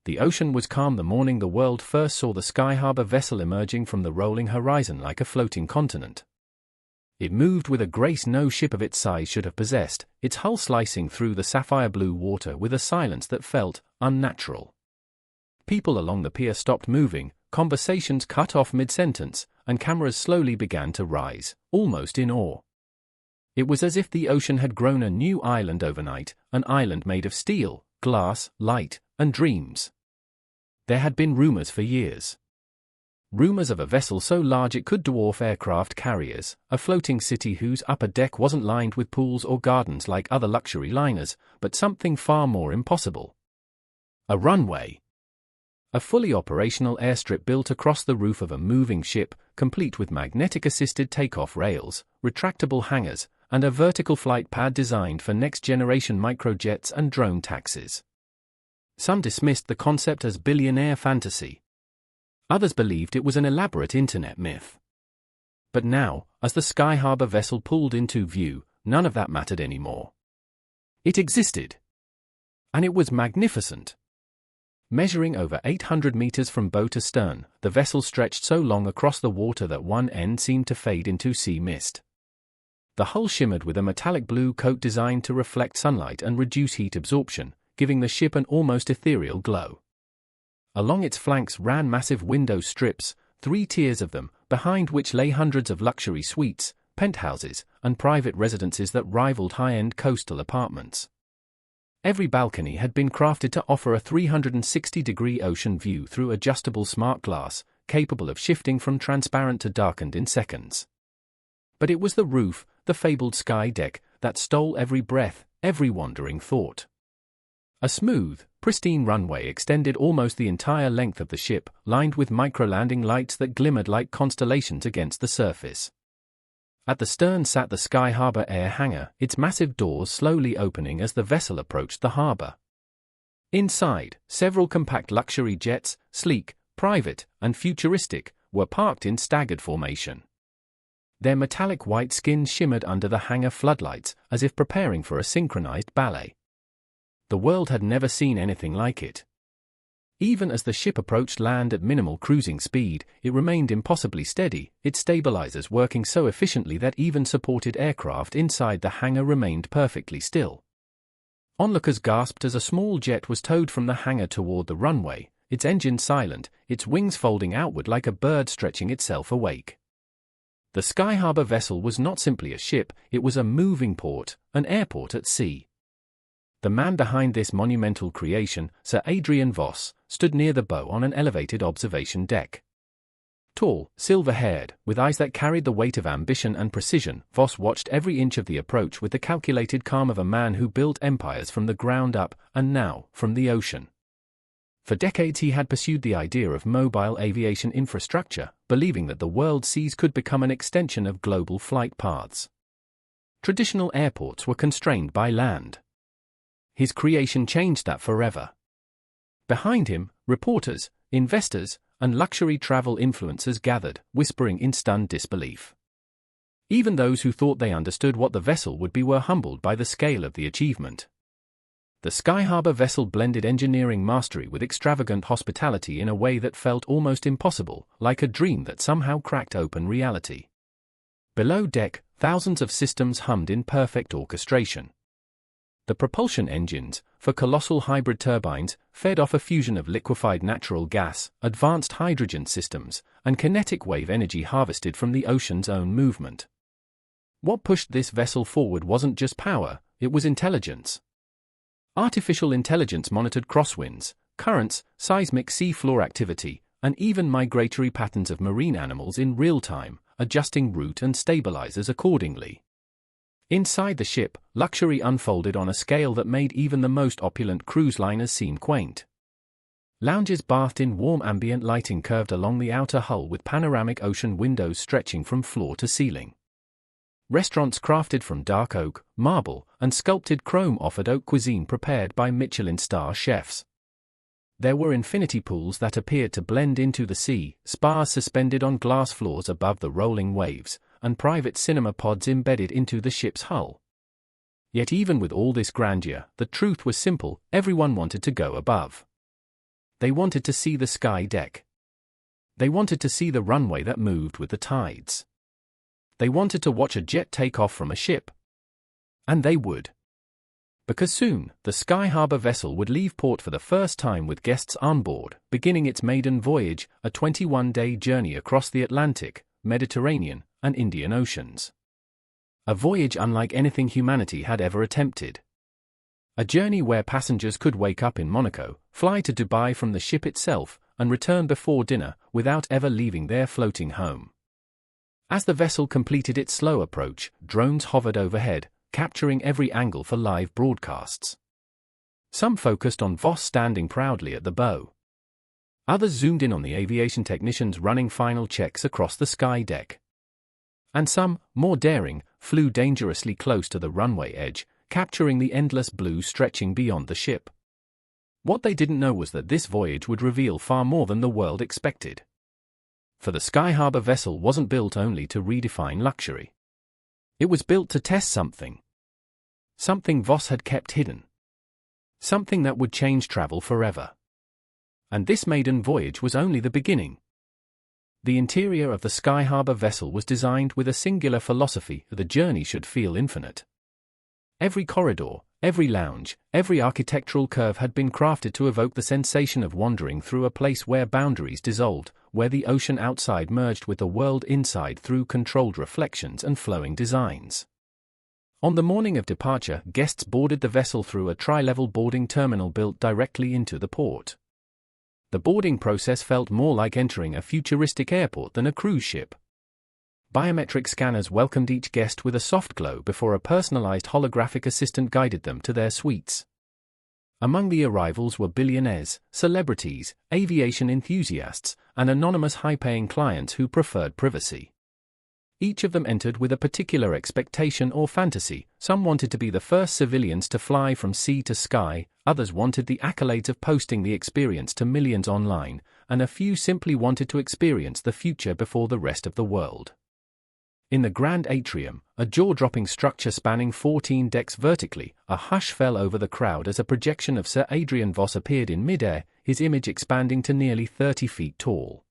The ocean was calm the morning the world first saw the SkyHarbor Vessel emerging from the rolling horizon like a floating continent. It moved with a grace no ship of its size should have possessed, its hull slicing through the sapphire blue water with a silence that felt unnatural. People along the pier stopped moving, conversations cut off mid-sentence, and cameras slowly began to rise, almost in awe. It was as if the ocean had grown a new island overnight, an island made of steel, glass, light, and dreams. There had been rumors for years. Rumors of a vessel so large it could dwarf aircraft carriers, a floating city whose upper deck wasn't lined with pools or gardens like other luxury liners, but something far more impossible. A runway. A fully operational airstrip built across the roof of a moving ship, complete with magnetic-assisted takeoff rails, retractable hangars, and a vertical flight pad designed for next-generation microjets and drone taxis. Some dismissed the concept as billionaire fantasy. Others believed it was an elaborate internet myth. But now, as the SkyHarbor Vessel pulled into view, none of that mattered anymore. It existed. And it was magnificent. Measuring over 800 meters from bow to stern, the vessel stretched so long across the water that one end seemed to fade into sea mist. The hull shimmered with a metallic blue coat designed to reflect sunlight and reduce heat absorption, giving the ship an almost ethereal glow. Along its flanks ran massive window strips, 3 tiers of them, behind which lay hundreds of luxury suites, penthouses, and private residences that rivaled high-end coastal apartments. Every balcony had been crafted to offer a 360-degree ocean view through adjustable smart glass, capable of shifting from transparent to darkened in seconds. But it was the roof, the fabled sky deck, that stole every breath, every wandering thought. A smooth, pristine runway extended almost the entire length of the ship, lined with micro-landing lights that glimmered like constellations against the surface. At the stern sat the SkyHarbor air hangar, its massive doors slowly opening as the vessel approached the harbor. Inside, several compact luxury jets, sleek, private, and futuristic, were parked in staggered formation. Their metallic white skins shimmered under the hangar floodlights, as if preparing for a synchronized ballet. The world had never seen anything like it. Even as the ship approached land at minimal cruising speed, it remained impossibly steady, its stabilizers working so efficiently that even supported aircraft inside the hangar remained perfectly still. Onlookers gasped as a small jet was towed from the hangar toward the runway, its engine silent, its wings folding outward like a bird stretching itself awake. The SkyHarbor Vessel was not simply a ship, it was a moving port, an airport at sea. The man behind this monumental creation, Sir Adrian Voss, stood near the bow on an elevated observation deck. Tall, silver-haired, with eyes that carried the weight of ambition and precision, Voss watched every inch of the approach with the calculated calm of a man who built empires from the ground up, and now, from the ocean. For decades he had pursued the idea of mobile aviation infrastructure, believing that the world's seas could become an extension of global flight paths. Traditional airports were constrained by land. His creation changed that forever. Behind him, reporters, investors, and luxury travel influencers gathered, whispering in stunned disbelief. Even those who thought they understood what the vessel would be were humbled by the scale of the achievement. The SkyHarbor Vessel blended engineering mastery with extravagant hospitality in a way that felt almost impossible, like a dream that somehow cracked open reality. Below deck, thousands of systems hummed in perfect orchestration. The propulsion engines, for colossal hybrid turbines, fed off a fusion of liquefied natural gas, advanced hydrogen systems, and kinetic wave energy harvested from the ocean's own movement. What pushed this vessel forward wasn't just power, it was intelligence. Artificial intelligence monitored crosswinds, currents, seismic seafloor activity, and even migratory patterns of marine animals in real time, adjusting route and stabilizers accordingly. Inside the ship, luxury unfolded on a scale that made even the most opulent cruise liners seem quaint. Lounges bathed in warm ambient lighting curved along the outer hull with panoramic ocean windows stretching from floor to ceiling. Restaurants crafted from dark oak, marble, and sculpted chrome offered haute cuisine prepared by Michelin star chefs. There were infinity pools that appeared to blend into the sea, spas suspended on glass floors above the rolling waves, and private cinema pods embedded into the ship's hull. Yet even with all this grandeur, the truth was simple, everyone wanted to go above. They wanted to see the sky deck. They wanted to see the runway that moved with the tides. They wanted to watch a jet take off from a ship. And they would. Because soon, the SkyHarbor Vessel would leave port for the first time with guests on board, beginning its maiden voyage, a 21-day journey across the Atlantic, Mediterranean, and Indian Oceans. A voyage unlike anything humanity had ever attempted. A journey where passengers could wake up in Monaco, fly to Dubai from the ship itself, and return before dinner, without ever leaving their floating home. As the vessel completed its slow approach, drones hovered overhead, capturing every angle for live broadcasts. Some focused on Voss standing proudly at the bow. Others zoomed in on the aviation technicians running final checks across the sky deck. And some, more daring, flew dangerously close to the runway edge, capturing the endless blue stretching beyond the ship. What they didn't know was that this voyage would reveal far more than the world expected. For the SkyHarbor Vessel wasn't built only to redefine luxury. It was built to test something. Something Voss had kept hidden. Something that would change travel forever. And this maiden voyage was only the beginning. The interior of the SkyHarbor Vessel was designed with a singular philosophy that the journey should feel infinite. Every corridor, every lounge, every architectural curve had been crafted to evoke the sensation of wandering through a place where boundaries dissolved, where the ocean outside merged with the world inside through controlled reflections and flowing designs. On the morning of departure, guests boarded the vessel through a tri-level boarding terminal built directly into the port. The boarding process felt more like entering a futuristic airport than a cruise ship. Biometric scanners welcomed each guest with a soft glow before a personalized holographic assistant guided them to their suites. Among the arrivals were billionaires, celebrities, aviation enthusiasts, and anonymous high-paying clients who preferred privacy. Each of them entered with a particular expectation or fantasy. Some wanted to be the first civilians to fly from sea to sky, others wanted the accolades of posting the experience to millions online, and a few simply wanted to experience the future before the rest of the world. In the grand atrium, a jaw-dropping structure spanning 14 decks vertically, a hush fell over the crowd as a projection of Sir Adrian Voss appeared in mid-air, his image expanding to nearly 30 feet tall.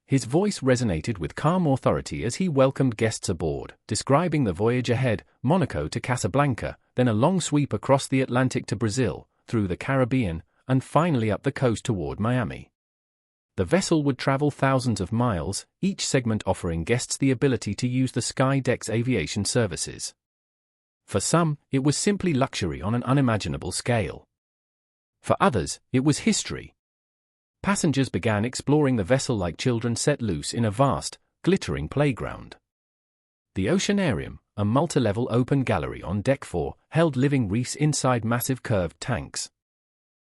His voice resonated with calm authority as he welcomed guests aboard, describing the voyage ahead, Monaco to Casablanca, then a long sweep across the Atlantic to Brazil, through the Caribbean, and finally up the coast toward Miami. The vessel would travel thousands of miles, each segment offering guests the ability to use the sky deck's aviation services. For some, it was simply luxury on an unimaginable scale. For others, it was history. Passengers began exploring the vessel like children set loose in a vast, glittering playground. The oceanarium, a multi-level open gallery on Deck 4, held living reefs inside massive curved tanks.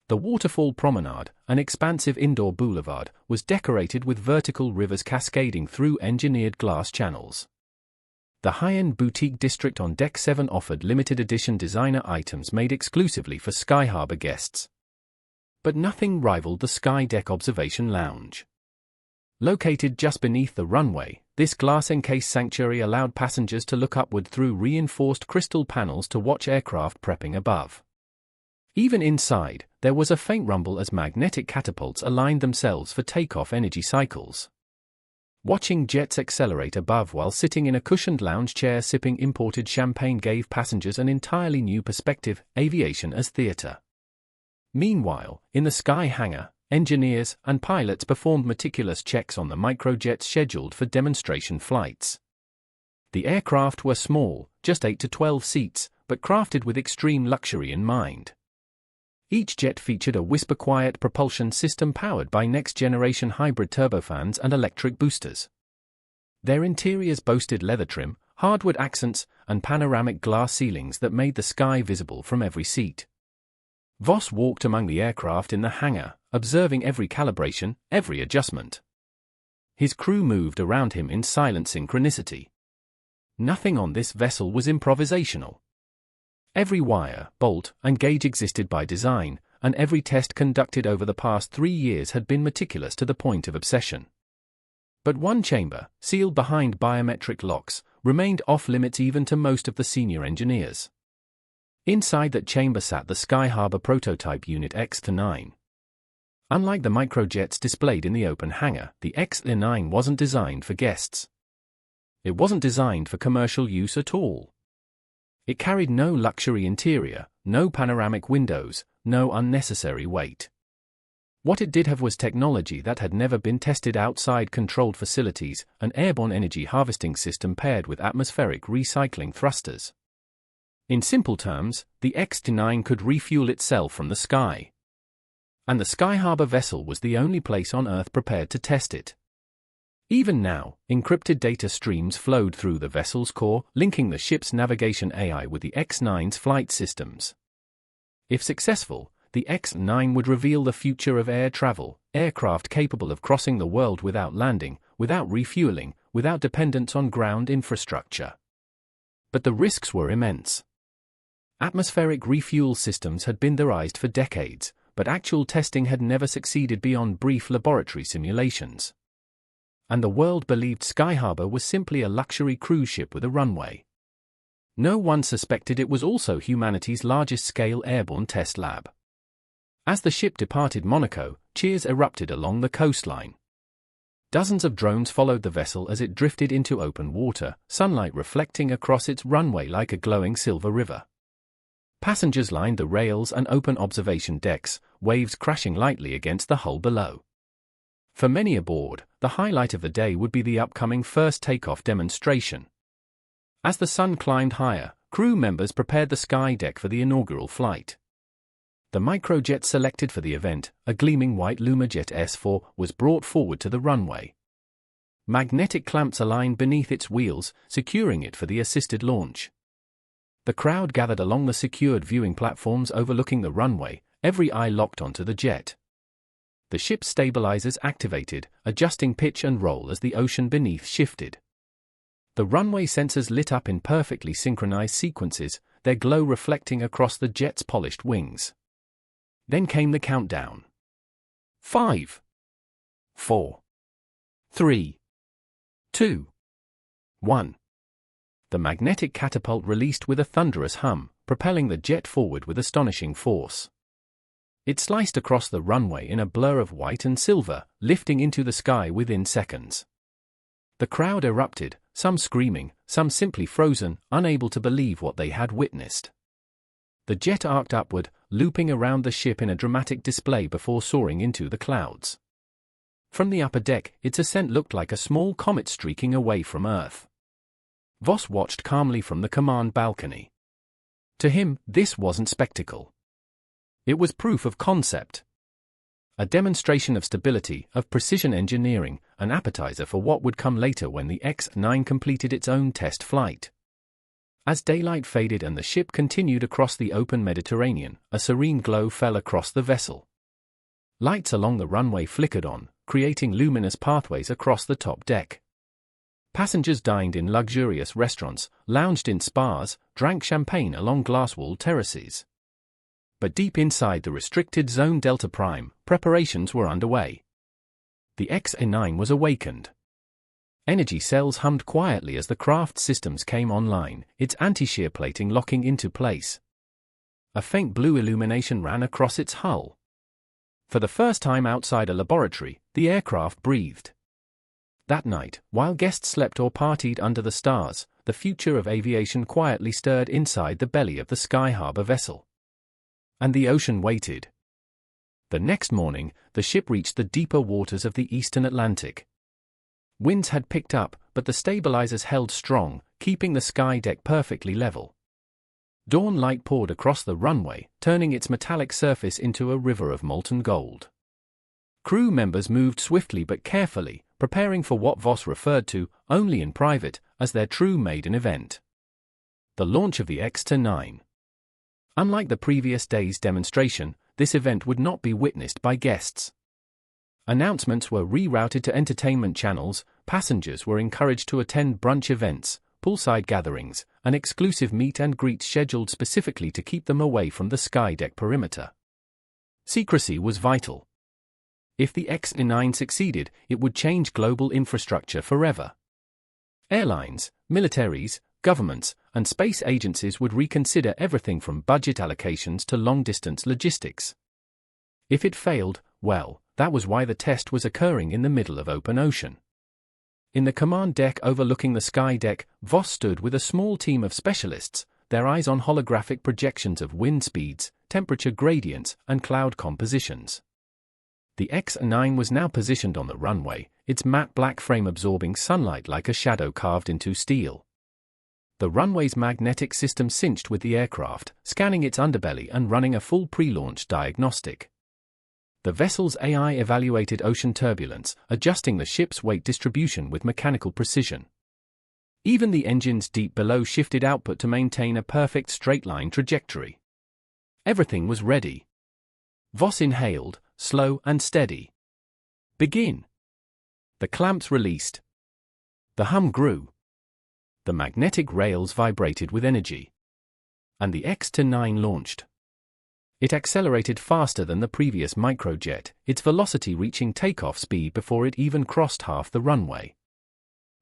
The waterfall promenade, an expansive indoor boulevard, was decorated with vertical rivers cascading through engineered glass channels. The high-end boutique district on Deck 7 offered limited-edition designer items made exclusively for SkyHarbor guests. But nothing rivaled the Sky Deck Observation Lounge. Located just beneath the runway, this glass-encased sanctuary allowed passengers to look upward through reinforced crystal panels to watch aircraft prepping above. Even inside, there was a faint rumble as magnetic catapults aligned themselves for takeoff energy cycles. Watching jets accelerate above while sitting in a cushioned lounge chair sipping imported champagne gave passengers an entirely new perspective: aviation as theater. Meanwhile, in the sky hangar, engineers and pilots performed meticulous checks on the microjets scheduled for demonstration flights. The aircraft were small, just 8 to 12 seats, but crafted with extreme luxury in mind. Each jet featured a whisper-quiet propulsion system powered by next-generation hybrid turbofans and electric boosters. Their interiors boasted leather trim, hardwood accents, and panoramic glass ceilings that made the sky visible from every seat. Voss walked among the aircraft in the hangar, observing every calibration, every adjustment. His crew moved around him in silent synchronicity. Nothing on this vessel was improvisational. Every wire, bolt, and gauge existed by design, and every test conducted over the past 3 years had been meticulous to the point of obsession. But one chamber, sealed behind biometric locks, remained off-limits even to most of the senior engineers. Inside that chamber sat the SkyHarbor prototype Unit X-9. Unlike the microjets displayed in the open hangar, the X-9 wasn't designed for guests. It wasn't designed for commercial use at all. It carried no luxury interior, no panoramic windows, no unnecessary weight. What it did have was technology that had never been tested outside controlled facilities, an airborne energy harvesting system paired with atmospheric recycling thrusters. In simple terms, the X-9 could refuel itself from the sky. And the SkyHarbor Vessel was the only place on Earth prepared to test it. Even now, encrypted data streams flowed through the vessel's core, linking the ship's navigation AI with the X-9's flight systems. If successful, the X-9 would reveal the future of air travel, aircraft capable of crossing the world without landing, without refueling, without dependence on ground infrastructure. But the risks were immense. Atmospheric refuel systems had been theorized for decades, but actual testing had never succeeded beyond brief laboratory simulations. And the world believed SkyHarbor was simply a luxury cruise ship with a runway. No one suspected it was also humanity's largest-scale airborne test lab. As the ship departed Monaco, cheers erupted along the coastline. Dozens of drones followed the vessel as it drifted into open water, sunlight reflecting across its runway like a glowing silver river. Passengers lined the rails and open observation decks, waves crashing lightly against the hull below. For many aboard, the highlight of the day would be the upcoming first takeoff demonstration. As the sun climbed higher, crew members prepared the sky deck for the inaugural flight. The microjet selected for the event, a gleaming white Lumajet S4, was brought forward to the runway. Magnetic clamps aligned beneath its wheels, securing it for the assisted launch. The crowd gathered along the secured viewing platforms overlooking the runway, every eye locked onto the jet. The ship's stabilizers activated, adjusting pitch and roll as the ocean beneath shifted. The runway sensors lit up in perfectly synchronized sequences, their glow reflecting across the jet's polished wings. Then came the countdown. 5, 4, 3, 2, 1. The magnetic catapult released with a thunderous hum, propelling the jet forward with astonishing force. It sliced across the runway in a blur of white and silver, lifting into the sky within seconds. The crowd erupted, some screaming, some simply frozen, unable to believe what they had witnessed. The jet arced upward, looping around the ship in a dramatic display before soaring into the clouds. From the upper deck, its ascent looked like a small comet streaking away from Earth. Voss watched calmly from the command balcony. To him, this wasn't spectacle. It was proof of concept. A demonstration of stability, of precision engineering, an appetizer for what would come later when the X-9 completed its own test flight. As daylight faded and the ship continued across the open Mediterranean, a serene glow fell across the vessel. Lights along the runway flickered on, creating luminous pathways across the top deck. Passengers dined in luxurious restaurants, lounged in spas, drank champagne along glass-walled terraces. But deep inside the restricted zone Delta Prime, preparations were underway. The X-9 was awakened. Energy cells hummed quietly as the craft's systems came online, its anti-shear plating locking into place. A faint blue illumination ran across its hull. For the first time outside a laboratory, the aircraft breathed. That night, while guests slept or partied under the stars, the future of aviation quietly stirred inside the belly of the SkyHarbor Vessel. And the ocean waited. The next morning, the ship reached the deeper waters of the eastern Atlantic. Winds had picked up, but the stabilizers held strong, keeping the sky deck perfectly level. Dawn light poured across the runway, turning its metallic surface into a river of molten gold. Crew members moved swiftly but carefully, preparing for what Voss referred to, only in private, as their true maiden event. The launch of the X-9. Unlike the previous day's demonstration, this event would not be witnessed by guests. Announcements were rerouted to entertainment channels, passengers were encouraged to attend brunch events, poolside gatherings, and exclusive meet and greets scheduled specifically to keep them away from the skydeck perimeter. Secrecy was vital. If the X-9 succeeded, it would change global infrastructure forever. Airlines, militaries, governments, and space agencies would reconsider everything from budget allocations to long-distance logistics. If it failed, well, that was why the test was occurring in the middle of open ocean. In the command deck overlooking the sky deck, Voss stood with a small team of specialists, their eyes on holographic projections of wind speeds, temperature gradients, and cloud compositions. The X-9 was now positioned on the runway, its matte black frame absorbing sunlight like a shadow carved into steel. The runway's magnetic system cinched with the aircraft, scanning its underbelly and running a full pre-launch diagnostic. The vessel's AI evaluated ocean turbulence, adjusting the ship's weight distribution with mechanical precision. Even the engines deep below shifted output to maintain a perfect straight-line trajectory. Everything was ready. Voss inhaled, slow and steady. Begin. The clamps released. The hum grew. The magnetic rails vibrated with energy. And the X-9 launched. It accelerated faster than the previous microjet, its velocity reaching takeoff speed before it even crossed half the runway.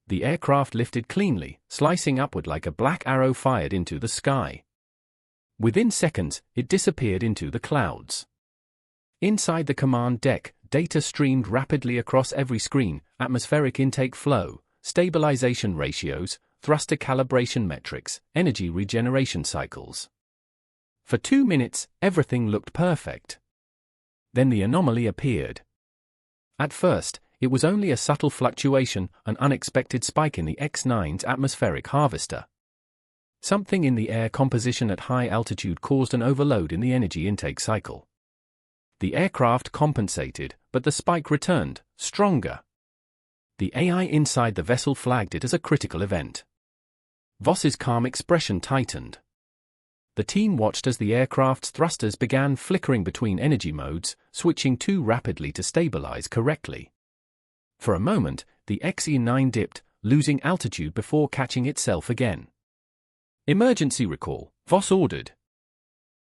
The aircraft lifted cleanly, slicing upward like a black arrow fired into the sky. Within seconds, it disappeared into the clouds. Inside the command deck, data streamed rapidly across every screen: atmospheric intake flow, stabilization ratios, thruster calibration metrics, energy regeneration cycles. For 2 minutes, everything looked perfect. Then the anomaly appeared. At first, it was only a subtle fluctuation, an unexpected spike in the X-9's atmospheric harvester. Something in the air composition at high altitude caused an overload in the energy intake cycle. The aircraft compensated, but the spike returned, stronger. The AI inside the vessel flagged it as a critical event. Voss's calm expression tightened. The team watched as the aircraft's thrusters began flickering between energy modes, switching too rapidly to stabilize correctly. For a moment, the X-9 dipped, losing altitude before catching itself again. Emergency recall, Voss ordered.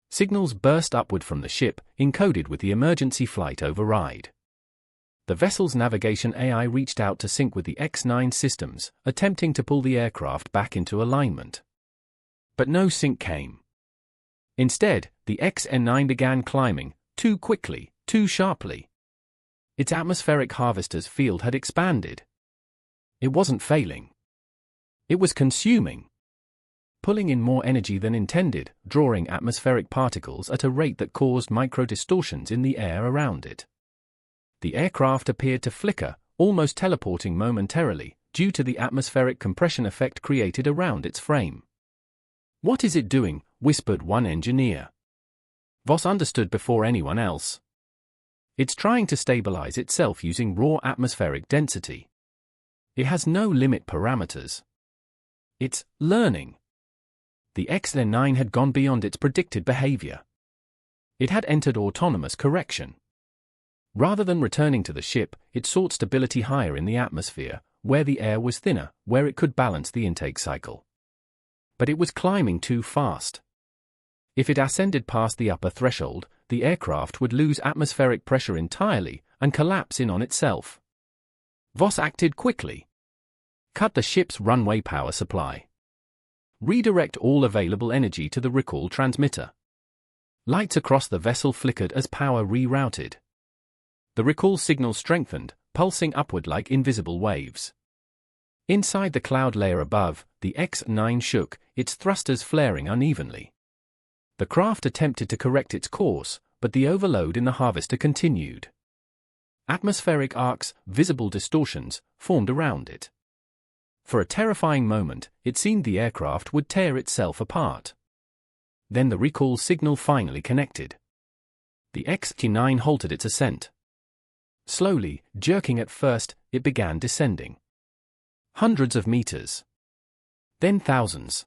Signals burst upward from the ship, encoded with the emergency flight override. The vessel's navigation AI reached out to sync with the X-9 systems, attempting to pull the aircraft back into alignment. But no sync came. Instead, the X-9 began climbing, too quickly, too sharply. Its atmospheric harvester's field had expanded. It wasn't failing. It was consuming. Pulling in more energy than intended, drawing atmospheric particles at a rate that caused micro-distortions in the air around it. The aircraft appeared to flicker, almost teleporting momentarily, due to the atmospheric compression effect created around its frame. "What is it doing?" whispered one engineer. Voss understood before anyone else. "It's trying to stabilize itself using raw atmospheric density. It has no limit parameters. It's learning." The X-9 had gone beyond its predicted behavior. It had entered autonomous correction. Rather than returning to the ship, it sought stability higher in the atmosphere, where the air was thinner, where it could balance the intake cycle. But it was climbing too fast. If it ascended past the upper threshold, the aircraft would lose atmospheric pressure entirely and collapse in on itself. Voss acted quickly. Cut the ship's runway power supply. Redirect all available energy to the recall transmitter. Lights across the vessel flickered as power rerouted. The recall signal strengthened, pulsing upward like invisible waves. Inside the cloud layer above, the X-9 shook, its thrusters flaring unevenly. The craft attempted to correct its course, but the overload in the harvester continued. Atmospheric arcs, visible distortions, formed around it. For a terrifying moment, it seemed the aircraft would tear itself apart. Then the recall signal finally connected. The X-9 halted its ascent. Slowly, jerking at first, it began descending. Hundreds of meters. Then thousands.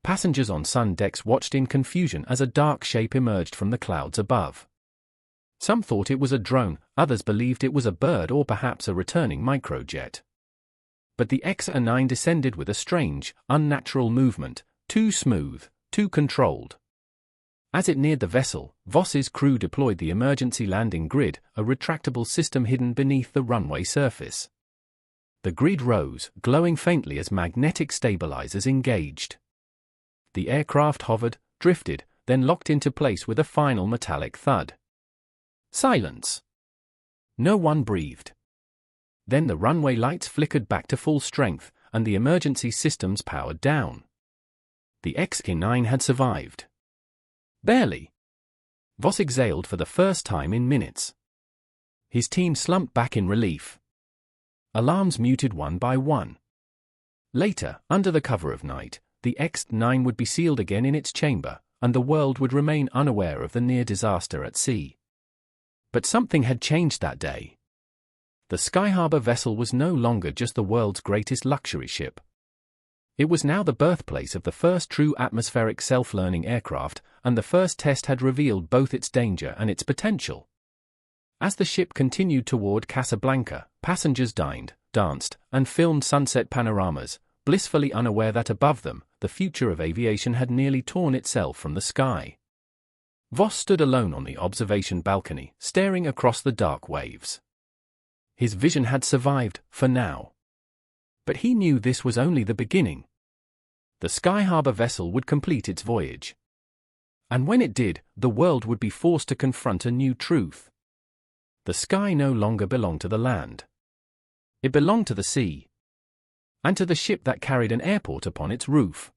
Passengers on sun decks watched in confusion as a dark shape emerged from the clouds above. Some thought it was a drone, others believed it was a bird or perhaps a returning microjet. But the X-9 descended with a strange, unnatural movement, too smooth, too controlled. As it neared the vessel, Voss's crew deployed the emergency landing grid, a retractable system hidden beneath the runway surface. The grid rose, glowing faintly as magnetic stabilizers engaged. The aircraft hovered, drifted, then locked into place with a final metallic thud. Silence. No one breathed. Then the runway lights flickered back to full strength, and the emergency systems powered down. The X-9 had survived. Barely. Voss exhaled for the first time in minutes. His team slumped back in relief. Alarms muted one by one. Later, under the cover of night, the X-9 would be sealed again in its chamber, and the world would remain unaware of the near disaster at sea. But something had changed that day. The SkyHarbor Vessel was no longer just the world's greatest luxury ship. It was now the birthplace of the first true atmospheric self-learning aircraft, and the first test had revealed both its danger and its potential. As the ship continued toward Casablanca, passengers dined, danced, and filmed sunset panoramas, blissfully unaware that above them, the future of aviation had nearly torn itself from the sky. Voss stood alone on the observation balcony, staring across the dark waves. His vision had survived, for now. But he knew this was only the beginning. The SkyHarbor Vessel would complete its voyage. And when it did, the world would be forced to confront a new truth. The sky no longer belonged to the land. It belonged to the sea. And to the ship that carried an airport upon its roof.